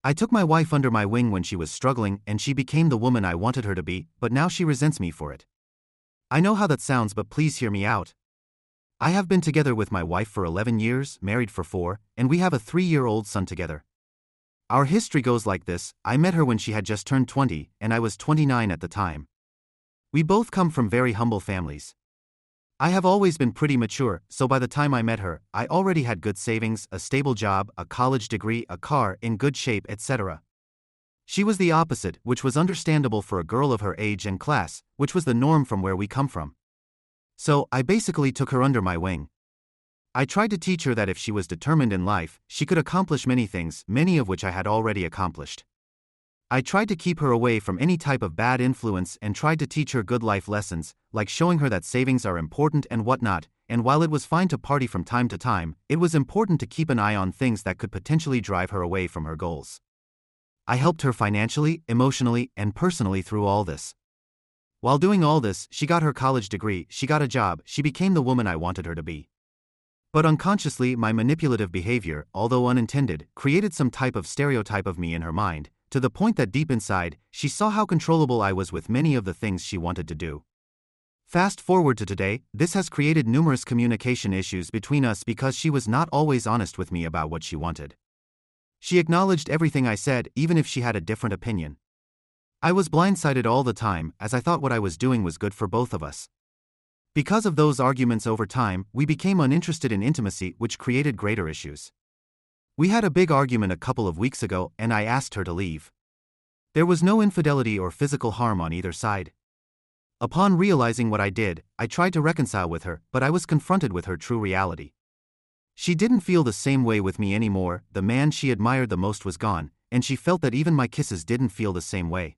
I took my wife under my wing when she was struggling and she became the woman I wanted her to be, but now she resents me for it. I know how that sounds, but please hear me out. I have been together with my wife for 11 years, married for 4, and we have a 3-year-old son together. Our history goes like this: I met her when she had just turned 20, and I was 29 at the time. We both come from very humble families. I have always been pretty mature, so by the time I met her, I already had good savings, a stable job, a college degree, a car, in good shape, etc. She was the opposite, which was understandable for a girl of her age and class, which was the norm from where we come from. So, I basically took her under my wing. I tried to teach her that if she was determined in life, she could accomplish many things, many of which I had already accomplished. I tried to keep her away from any type of bad influence and tried to teach her good life lessons, like showing her that savings are important and whatnot, and while it was fine to party from time to time, it was important to keep an eye on things that could potentially drive her away from her goals. I helped her financially, emotionally, and personally through all this. While doing all this, she got her college degree, she got a job, she became the woman I wanted her to be. But unconsciously, my manipulative behavior, although unintended, created some type of stereotype of me in her mind, to the point that deep inside, she saw how controllable I was with many of the things she wanted to do. Fast forward to today, this has created numerous communication issues between us because she was not always honest with me about what she wanted. She acknowledged everything I said, even if she had a different opinion. I was blindsided all the time, as I thought what I was doing was good for both of us. Because of those arguments over time, we became uninterested in intimacy, which created greater issues. We had a big argument a couple of weeks ago, and I asked her to leave. There was no infidelity or physical harm on either side. Upon realizing what I did, I tried to reconcile with her, but I was confronted with her true reality. She didn't feel the same way with me anymore, the man she admired the most was gone, and she felt that even my kisses didn't feel the same way.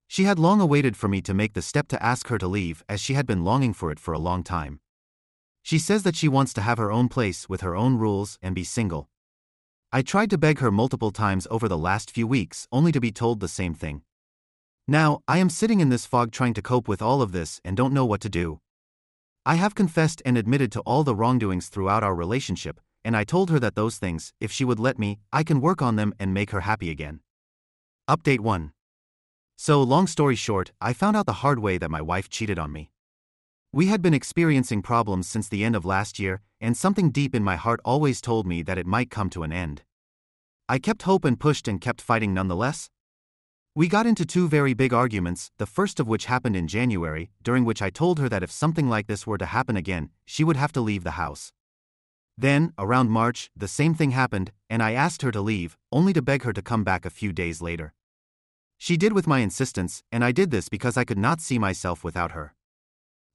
She had long awaited for me to make the step to ask her to leave, as she had been longing for it for a long time. She says that she wants to have her own place with her own rules and be single. I tried to beg her multiple times over the last few weeks, only to be told the same thing. Now, I am sitting in this fog trying to cope with all of this and don't know what to do. I have confessed and admitted to all the wrongdoings throughout our relationship, and I told her that those things, if she would let me, I can work on them and make her happy again. Update 1. So, long story short, I found out the hard way that my wife cheated on me. We had been experiencing problems since the end of last year, and something deep in my heart always told me that it might come to an end. I kept hope and pushed and kept fighting nonetheless. We got into 2 very big arguments, the first of which happened in January, during which I told her that if something like this were to happen again, she would have to leave the house. Then, around March, the same thing happened, and I asked her to leave, only to beg her to come back a few days later. She did with my insistence, and I did this because I could not see myself without her.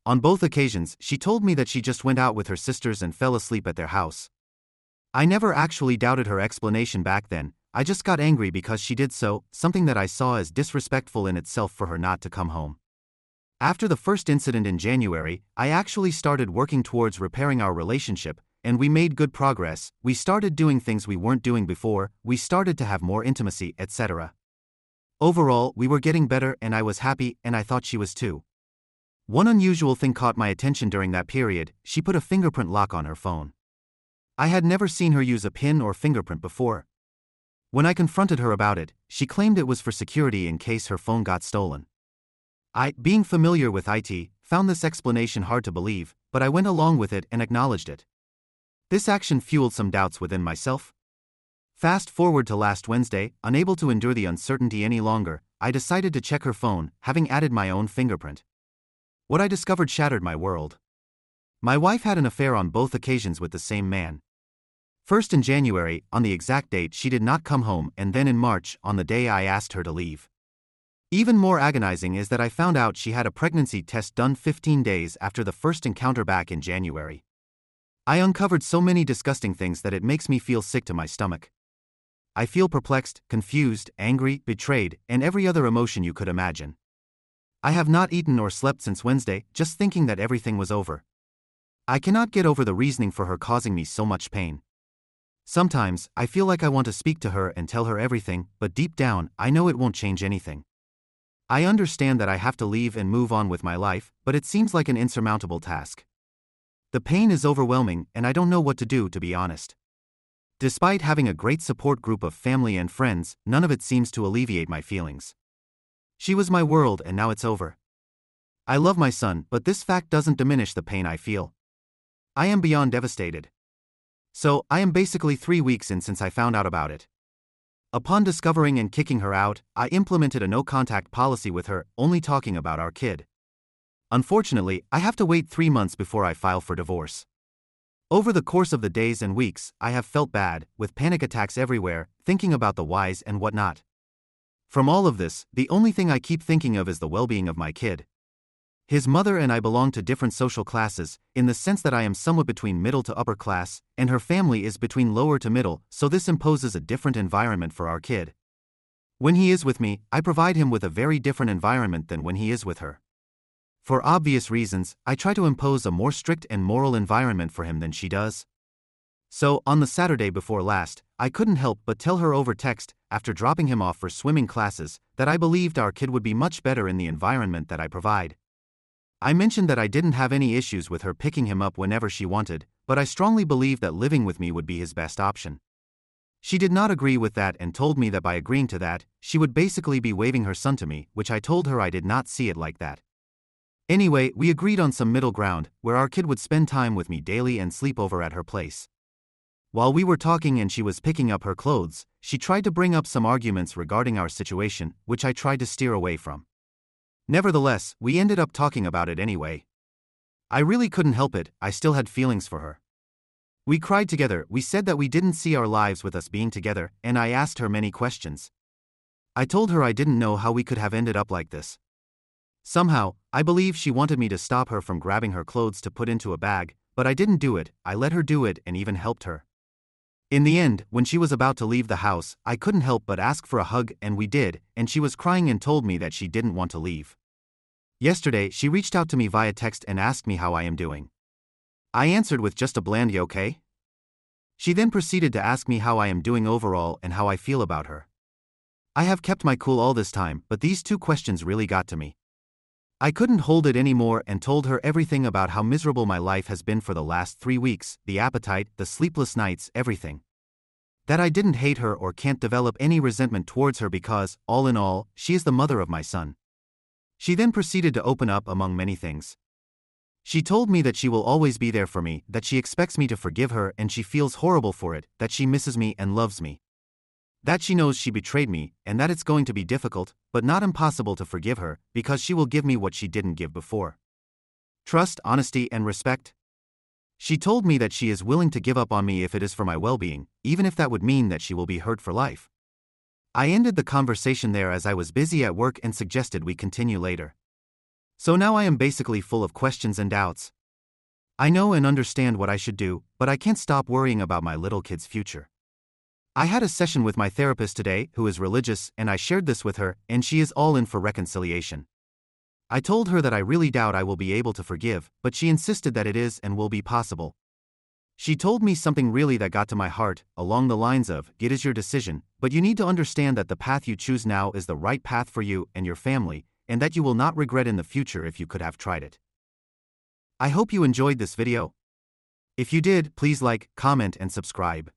On both occasions, she told me that she just went out with her sisters and fell asleep at their house. I never actually doubted her explanation back then, I just got angry because she did so, something that I saw as disrespectful in itself for her not to come home. After the first incident in January, I actually started working towards repairing our relationship, and we made good progress. We started doing things we weren't doing before, we started to have more intimacy, etc. Overall, we were getting better and I was happy, and I thought she was too. One unusual thing caught my attention during that period: she put a fingerprint lock on her phone. I had never seen her use a PIN or fingerprint before. When I confronted her about it, she claimed it was for security in case her phone got stolen. I, being familiar with IT, found this explanation hard to believe, but I went along with it and acknowledged it. This action fueled some doubts within myself. Fast forward to last Wednesday, unable to endure the uncertainty any longer, I decided to check her phone, having added my own fingerprint. What I discovered shattered my world. My wife had an affair on both occasions with the same man. First in January, on the exact date she did not come home, and then in March, on the day I asked her to leave. Even more agonizing is that I found out she had a pregnancy test done 15 days after the first encounter back in January. I uncovered so many disgusting things that it makes me feel sick to my stomach. I feel perplexed, confused, angry, betrayed, and every other emotion you could imagine. I have not eaten or slept since Wednesday, just thinking that everything was over. I cannot get over the reasoning for her causing me so much pain. Sometimes, I feel like I want to speak to her and tell her everything, but deep down, I know it won't change anything. I understand that I have to leave and move on with my life, but it seems like an insurmountable task. The pain is overwhelming, and I don't know what to do, to be honest. Despite having a great support group of family and friends, none of it seems to alleviate my feelings. She was my world and now it's over. I love my son, but this fact doesn't diminish the pain I feel. I am beyond devastated. So, I am basically 3 weeks in since I found out about it. Upon discovering and kicking her out, I implemented a no-contact policy with her, only talking about our kid. Unfortunately, I have to wait 3 months before I file for divorce. Over the course of the days and weeks, I have felt bad, with panic attacks everywhere, thinking about the whys and whatnot. From all of this, the only thing I keep thinking of is the well-being of my kid. His mother and I belong to different social classes, in the sense that I am somewhat between middle to upper class, and her family is between lower to middle, so this imposes a different environment for our kid. When he is with me, I provide him with a very different environment than when he is with her. For obvious reasons, I try to impose a more strict and moral environment for him than she does. So, on the Saturday before last, I couldn't help but tell her over text, after dropping him off for swimming classes, that I believed our kid would be much better in the environment that I provide. I mentioned that I didn't have any issues with her picking him up whenever she wanted, but I strongly believed that living with me would be his best option. She did not agree with that and told me that by agreeing to that, she would basically be waving her son to me, which I told her I did not see it like that. Anyway, we agreed on some middle ground, where our kid would spend time with me daily and sleep over at her place. While we were talking and she was picking up her clothes, she tried to bring up some arguments regarding our situation, which I tried to steer away from. Nevertheless, we ended up talking about it anyway. I really couldn't help it, I still had feelings for her. We cried together, we said that we didn't see our lives with us being together, and I asked her many questions. I told her I didn't know how we could have ended up like this. Somehow, I believe she wanted me to stop her from grabbing her clothes to put into a bag, but I didn't do it, I let her do it and even helped her. In the end, when she was about to leave the house, I couldn't help but ask for a hug and we did, and she was crying and told me that she didn't want to leave. Yesterday, she reached out to me via text and asked me how I am doing. I answered with just a bland "You okay?" She then proceeded to ask me how I am doing overall and how I feel about her. I have kept my cool all this time, but these 2 questions really got to me. I couldn't hold it anymore and told her everything about how miserable my life has been for the last 3 weeks, the appetite, the sleepless nights, everything. That I didn't hate her or can't develop any resentment towards her because, all in all, she is the mother of my son. She then proceeded to open up among many things. She told me that she will always be there for me, that she expects me to forgive her and she feels horrible for it, that she misses me and loves me. That she knows she betrayed me, and that it's going to be difficult, but not impossible to forgive her, because she will give me what she didn't give before. Trust, honesty, and respect. She told me that she is willing to give up on me if it is for my well-being, even if that would mean that she will be hurt for life. I ended the conversation there as I was busy at work and suggested we continue later. So now I am basically full of questions and doubts. I know and understand what I should do, but I can't stop worrying about my little kid's future. I had a session with my therapist today, who is religious, and I shared this with her, and she is all in for reconciliation. I told her that I really doubt I will be able to forgive, but she insisted that it is and will be possible. She told me something really that got to my heart, along the lines of, "It is your decision, but you need to understand that the path you choose now is the right path for you and your family, and that you will not regret in the future if you could have tried it." I hope you enjoyed this video. If you did, please like, comment, and subscribe.